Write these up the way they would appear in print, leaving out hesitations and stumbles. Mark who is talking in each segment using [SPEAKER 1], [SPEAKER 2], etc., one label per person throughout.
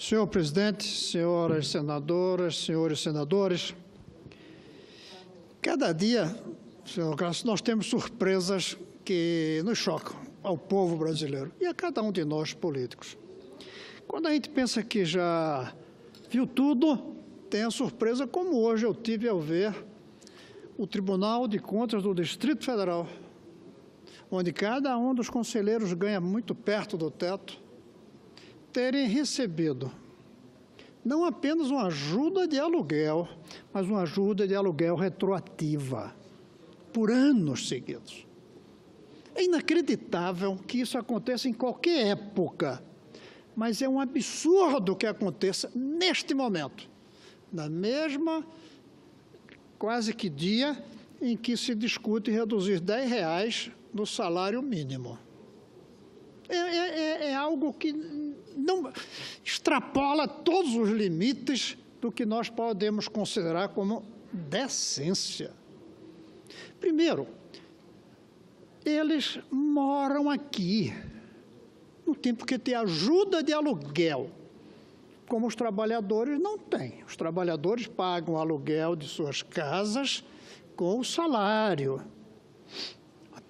[SPEAKER 1] Senhor presidente, senhoras senadoras, senhores senadores, cada dia, senhor Cássio, nós temos surpresas que nos chocam ao povo brasileiro e a cada um de nós políticos. Quando a gente pensa que já viu tudo, tem a surpresa como hoje eu tive ao ver o Tribunal de Contas do Distrito Federal, onde cada um dos conselheiros ganha muito perto do teto, terem recebido não apenas uma ajuda de aluguel, mas uma ajuda de aluguel retroativa, por anos seguidos. É inacreditável que isso aconteça em qualquer época, mas é um absurdo que aconteça neste momento, na mesma quase que dia em que se discute reduzir R$10 no salário mínimo. É algo que não extrapola todos os limites do que nós podemos considerar como decência. Primeiro, eles moram aqui, não tem por que ter ajuda de aluguel, como os trabalhadores não têm. Os trabalhadores pagam o aluguel de suas casas com o salário.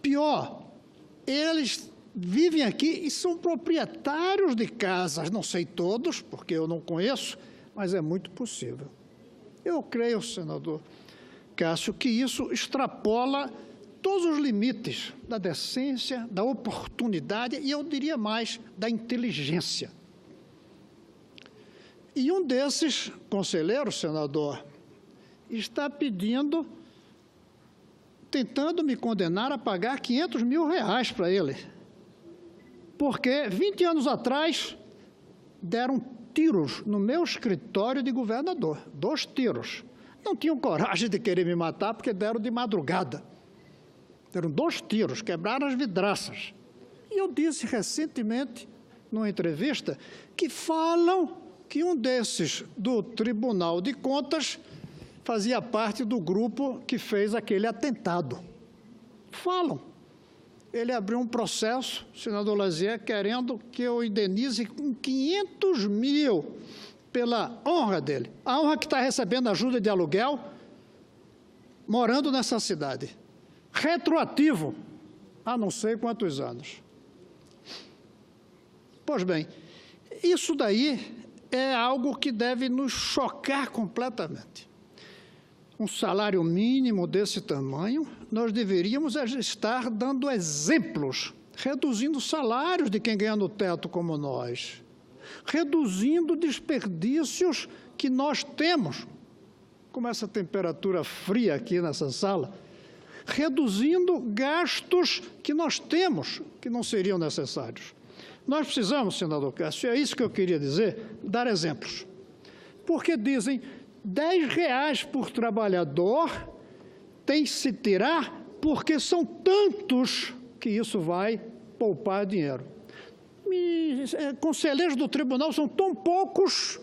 [SPEAKER 1] Pior, eles vivem aqui e são proprietários de casas, não sei todos, porque eu não conheço, mas é muito possível. Eu creio, senador Cássio, que isso extrapola todos os limites da decência, da oportunidade e, eu diria mais, da inteligência. E um desses conselheiros, senador, está tentando me condenar a pagar R$500 mil para ele. Porque 20 anos atrás deram tiros no meu escritório de governador, 2 tiros. Não tinham coragem de querer me matar porque deram de madrugada. Deram 2 tiros, quebraram as vidraças. E eu disse recentemente, numa entrevista, que falam que um desses do Tribunal de Contas fazia parte do grupo que fez aquele atentado. Falam. Ele abriu um processo, senador Lazier, querendo que eu indenize com R$500 mil pela honra dele. A honra que está recebendo ajuda de aluguel, morando nessa cidade. Retroativo, há não sei quantos anos. Pois bem, isso daí é algo que deve nos chocar completamente. Um salário mínimo desse tamanho, nós deveríamos estar dando exemplos, reduzindo salários de quem ganha no teto como nós, reduzindo desperdícios que nós temos, como essa temperatura fria aqui nessa sala, reduzindo gastos que nós temos, que não seriam necessários. Nós precisamos, senador Cássio, é isso que eu queria dizer, dar exemplos. Porque dizem R$10 por trabalhador tem que se tirar porque são tantos que isso vai poupar dinheiro. Conselheiros do tribunal são tão poucos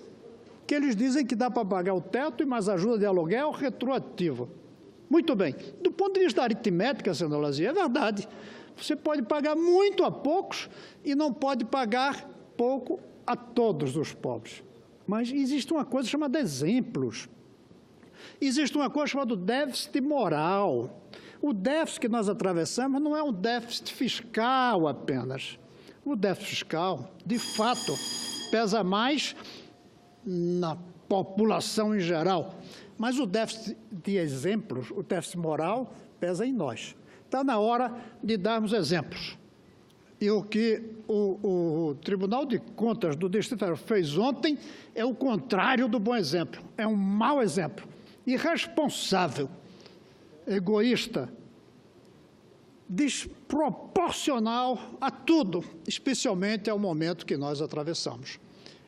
[SPEAKER 1] que eles dizem que dá para pagar o teto e mais ajuda de aluguel retroativa. Muito bem. Do ponto de vista da aritmética, senador Lazier, é verdade. Você pode pagar muito a poucos e não pode pagar pouco a todos os pobres. Mas existe uma coisa chamada exemplos. Existe uma coisa chamada déficit moral. O déficit que nós atravessamos não é um déficit fiscal apenas. O déficit fiscal, de fato, pesa mais na população em geral. Mas o déficit de exemplos, o déficit moral, pesa em nós. Está na hora de darmos exemplos. E o que o Tribunal de Contas do Distrito Federal fez ontem é o contrário do bom exemplo. É um mau exemplo, irresponsável, egoísta, desproporcional a tudo, especialmente ao momento que nós atravessamos.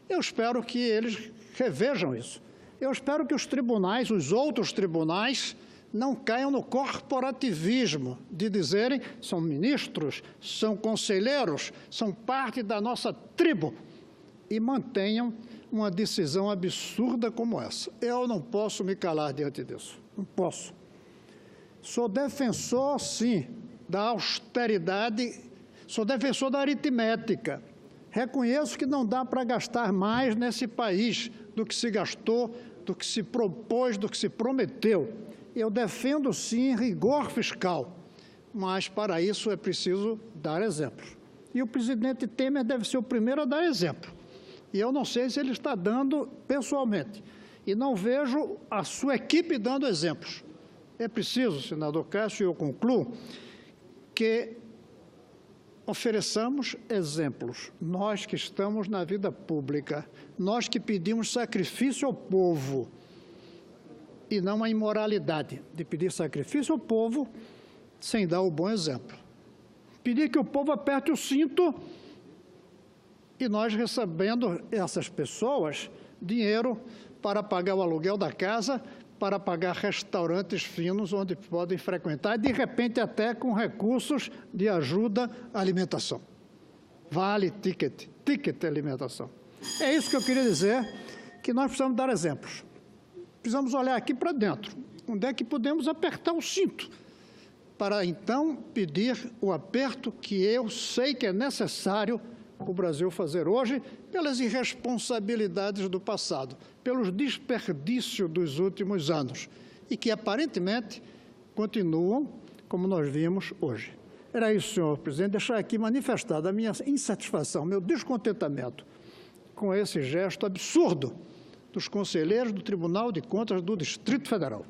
[SPEAKER 1] Eu espero que eles revejam isso. Eu espero que os tribunais, os outros tribunais, não caiam no corporativismo de dizerem são ministros, são conselheiros, são parte da nossa tribo e mantenham uma decisão absurda como essa. Eu não posso me calar diante disso, não posso. Sou defensor, sim, da austeridade, sou defensor da aritmética, Reconheço que não dá para gastar mais nesse país do que se gastou, do que se propôs, do que se prometeu. Eu defendo, sim, rigor fiscal, mas para isso é preciso dar exemplos. E o presidente Temer deve ser o primeiro a dar exemplo. E eu não sei se ele está dando pessoalmente. E não vejo a sua equipe dando exemplos. É preciso, senador Cássio, e eu concluo, que ofereçamos exemplos. Nós que estamos na vida pública, nós que pedimos sacrifício ao povo, e não a imoralidade de pedir sacrifício ao povo sem dar o bom exemplo. Pedir que o povo aperte o cinto e nós recebendo essas pessoas dinheiro para pagar o aluguel da casa, para pagar restaurantes finos onde podem frequentar, e de repente até com recursos de ajuda à alimentação. Vale ticket alimentação. É isso que eu queria dizer, que nós precisamos dar exemplos. Precisamos olhar aqui para dentro, onde é que podemos apertar o cinto, para então pedir o aperto que eu sei que é necessário o Brasil fazer hoje, pelas irresponsabilidades do passado, pelos desperdícios dos últimos anos, e que aparentemente continuam como nós vimos hoje. Era isso, senhor presidente, deixar aqui manifestada a minha insatisfação, meu descontentamento com esse gesto absurdo dos conselheiros do Tribunal de Contas do Distrito Federal.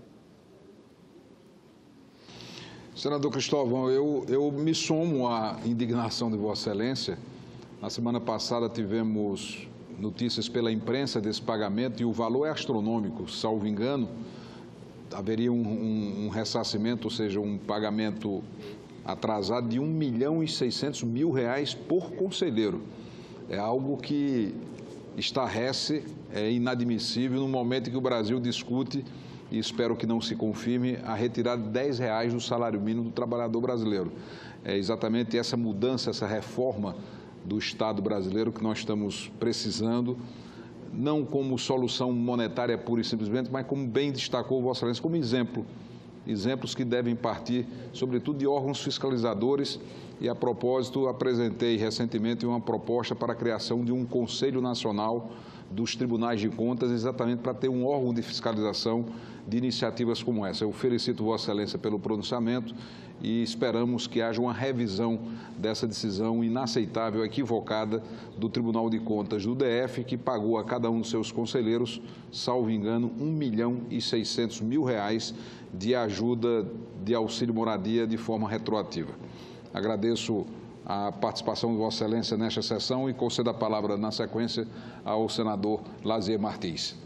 [SPEAKER 2] Senador Cristóvão, eu me somo à indignação de Vossa Excelência. Na semana passada tivemos notícias pela imprensa desse pagamento e o valor é astronômico, salvo engano. Haveria um ressarcimento, ou seja, um pagamento atrasado de R$ 1.600.000 por conselheiro. É algo que estarrece, é inadmissível no momento em que o Brasil discute, e espero que não se confirme, a retirada de R$ 10 do salário mínimo do trabalhador brasileiro. É exatamente essa mudança, essa reforma do Estado brasileiro que nós estamos precisando, não como solução monetária pura e simplesmente, mas como bem destacou Vossa Excelência, como exemplos que devem partir, sobretudo, de órgãos fiscalizadores. E, a propósito, apresentei recentemente uma proposta para a criação de um Conselho Nacional dos Tribunais de Contas, exatamente para ter um órgão de fiscalização de iniciativas como essa. Eu felicito Vossa Excelência pelo pronunciamento e esperamos que haja uma revisão dessa decisão inaceitável, equivocada do Tribunal de Contas do DF, que pagou a cada um dos seus conselheiros, salvo engano, R$ 1.600.000 de ajuda de auxílio moradia de forma retroativa. Agradeço a participação de Vossa Excelência nesta sessão e concedo a palavra, na sequência, ao senador Lazier Martins.